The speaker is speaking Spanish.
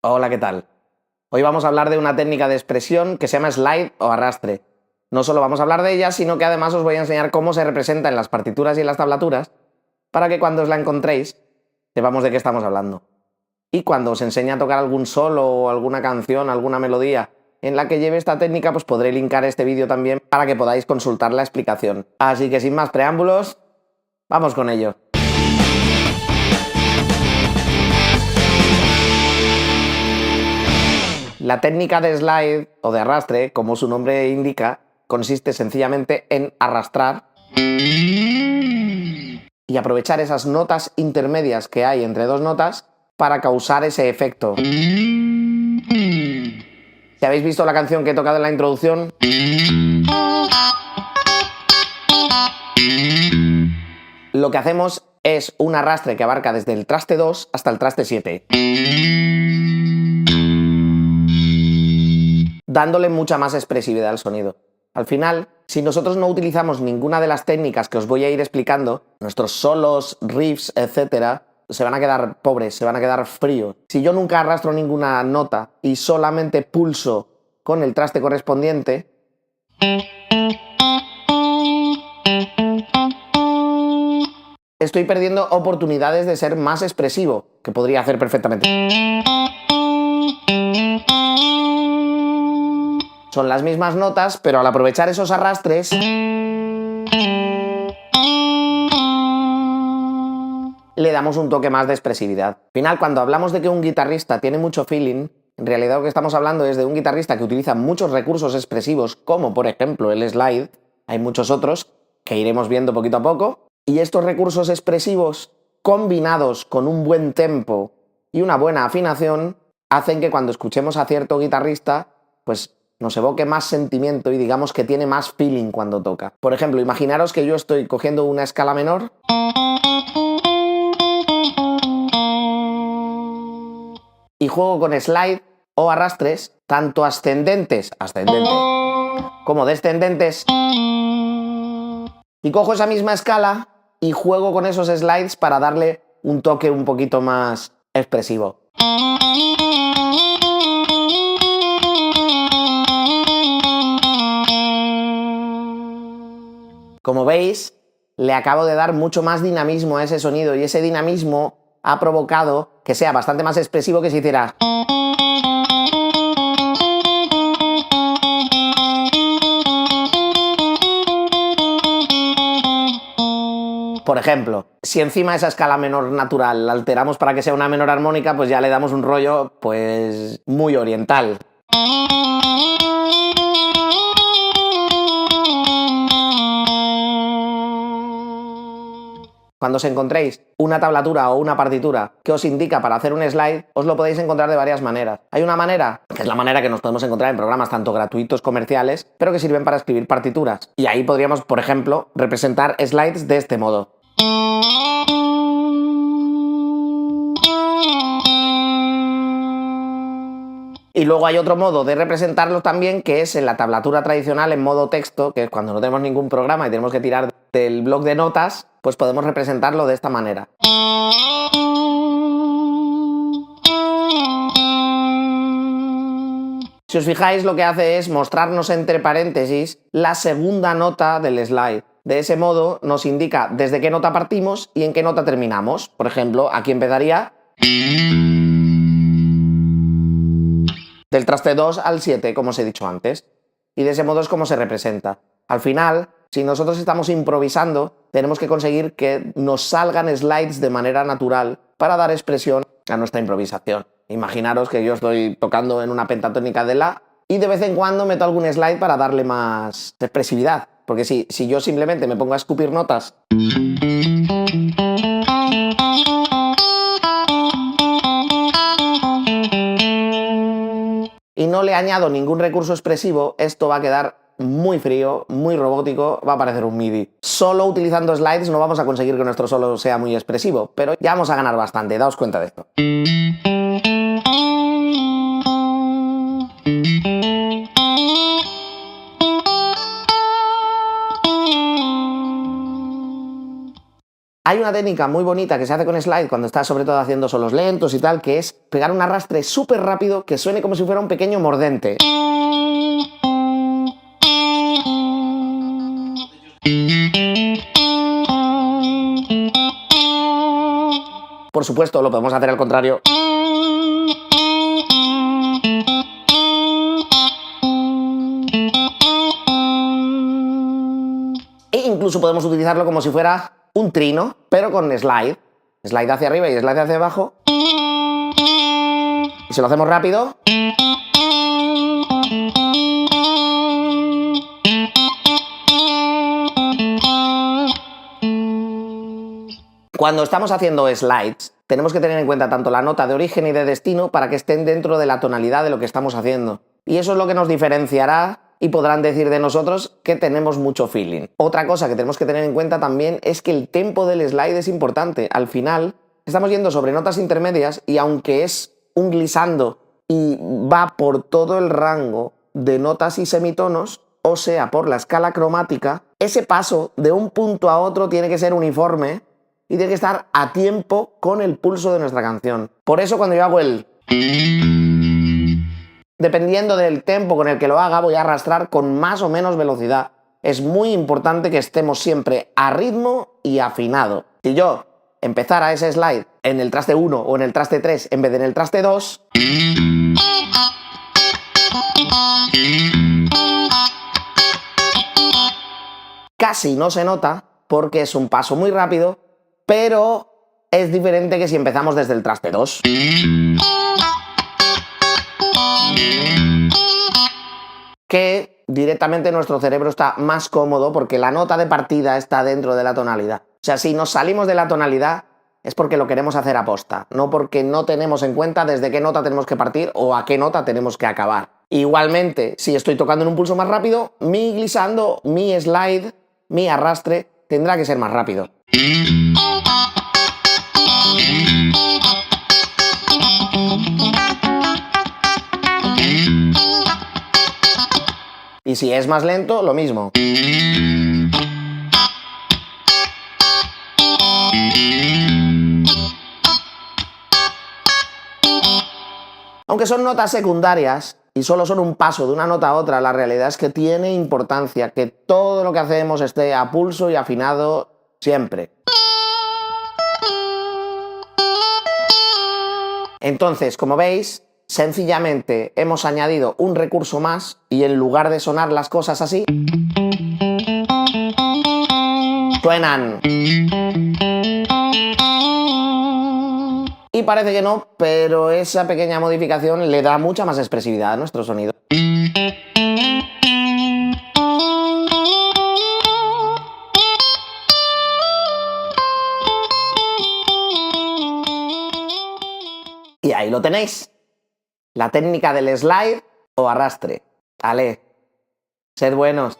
Hola, ¿qué tal? Hoy vamos a hablar de una técnica de expresión que se llama slide o arrastre. No solo vamos a hablar de ella, sino que además os voy a enseñar cómo se representa en las partituras y en las tablaturas para que cuando os la encontréis sepamos de qué estamos hablando. Y cuando os enseñe a tocar algún solo o alguna canción, alguna melodía en la que lleve esta técnica, pues podré linkar este vídeo también para que podáis consultar la explicación. Así que sin más preámbulos, vamos con ello. La técnica de slide o de arrastre, como su nombre indica, consiste sencillamente en arrastrar y aprovechar esas notas intermedias que hay entre dos notas para causar ese efecto. Si habéis visto la canción que he tocado en la introducción, lo que hacemos es un arrastre que abarca desde el traste 2 hasta el traste 7. Dándole mucha más expresividad al sonido. Al final, si nosotros no utilizamos ninguna de las técnicas que os voy a ir explicando, nuestros solos, riffs, etc., se van a quedar pobres, se van a quedar fríos. Si yo nunca arrastro ninguna nota y solamente pulso con el traste correspondiente, estoy perdiendo oportunidades de ser más expresivo, que podría hacer perfectamente. Son las mismas notas, pero al aprovechar esos arrastres le damos un toque más de expresividad. Al final, cuando hablamos de que un guitarrista tiene mucho feeling, en realidad lo que estamos hablando es de un guitarrista que utiliza muchos recursos expresivos, como por ejemplo el slide. Hay muchos otros que iremos viendo poquito a poco. Y estos recursos expresivos, combinados con un buen tempo y una buena afinación, hacen que cuando escuchemos a cierto guitarrista, pues nos evoque más sentimiento y digamos que tiene más feeling cuando toca. Por ejemplo, imaginaros que yo estoy cogiendo una escala menor y juego con slide o arrastres, tanto ascendentes, como descendentes, y cojo esa misma escala y juego con esos slides para darle un toque un poquito más expresivo. Como veis, le acabo de dar mucho más dinamismo a ese sonido y ese dinamismo ha provocado que sea bastante más expresivo que si hiciera... Por ejemplo, si encima de esa escala menor natural la alteramos para que sea una menor armónica, pues ya le damos un rollo, pues, muy oriental. Cuando os encontréis una tablatura o una partitura que os indica para hacer un slide, os lo podéis encontrar de varias maneras. Hay una manera, que es la manera que nos podemos encontrar en programas tanto gratuitos comerciales, pero que sirven para escribir partituras. Y ahí podríamos, por ejemplo, representar slides de este modo. Y luego hay otro modo de representarlo también, que es en la tablatura tradicional en modo texto, que es cuando no tenemos ningún programa y tenemos que tirar del bloc de notas, pues podemos representarlo de esta manera. Si os fijáis, lo que hace es mostrarnos entre paréntesis la segunda nota del slide. De ese modo nos indica desde qué nota partimos y en qué nota terminamos. Por ejemplo, aquí empezaría del traste 2 al 7, como os he dicho antes. Y de ese modo es como se representa. Al final, si nosotros estamos improvisando, tenemos que conseguir que nos salgan slides de manera natural para dar expresión a nuestra improvisación. Imaginaros que yo estoy tocando en una pentatónica de La y de vez en cuando meto algún slide para darle más expresividad. Porque si yo simplemente me pongo a escupir notas y no le añado ningún recurso expresivo, esto va a quedar muy frío, muy robótico, va a parecer un MIDI. Solo utilizando slides no vamos a conseguir que nuestro solo sea muy expresivo, pero ya vamos a ganar bastante, daos cuenta de esto. Hay una técnica muy bonita que se hace con slide cuando estás sobre todo haciendo solos lentos y tal, que es pegar un arrastre súper rápido que suene como si fuera un pequeño mordente. Por supuesto, lo podemos hacer al contrario. E incluso podemos utilizarlo como si fuera un trino, pero con slide. Slide hacia arriba y slide hacia abajo. Y si lo hacemos rápido... Cuando estamos haciendo slides, tenemos que tener en cuenta tanto la nota de origen y de destino para que estén dentro de la tonalidad de lo que estamos haciendo. Y eso es lo que nos diferenciará y podrán decir de nosotros que tenemos mucho feeling. Otra cosa que tenemos que tener en cuenta también es que el tempo del slide es importante. Al final, estamos yendo sobre notas intermedias y aunque es un glissando y va por todo el rango de notas y semitonos, o sea, por la escala cromática, ese paso de un punto a otro tiene que ser uniforme y tiene que estar a tiempo con el pulso de nuestra canción. Por eso cuando yo hago el... dependiendo del tempo con el que lo haga, voy a arrastrar con más o menos velocidad. Es muy importante que estemos siempre a ritmo y afinado. Si yo empezara ese slide en el traste 1 o en el traste 3 en vez de en el traste 2... casi no se nota porque es un paso muy rápido, pero es diferente que si empezamos desde el traste 2. Que directamente nuestro cerebro está más cómodo porque la nota de partida está dentro de la tonalidad. O sea, si nos salimos de la tonalidad es porque lo queremos hacer aposta, no porque no tenemos en cuenta desde qué nota tenemos que partir o a qué nota tenemos que acabar. Igualmente, si estoy tocando en un pulso más rápido, mi glissando, mi slide, mi arrastre tendrá que ser más rápido. Y si es más lento, lo mismo. Aunque son notas secundarias y solo son un paso de una nota a otra, la realidad es que tiene importancia que todo lo que hacemos esté a pulso y afinado siempre. Entonces, como veis, sencillamente hemos añadido un recurso más y en lugar de sonar las cosas así, suenan. Y parece que no, pero esa pequeña modificación le da mucha más expresividad a nuestro sonido. Y ahí lo tenéis. La técnica del slide o arrastre. Ale, sed buenos.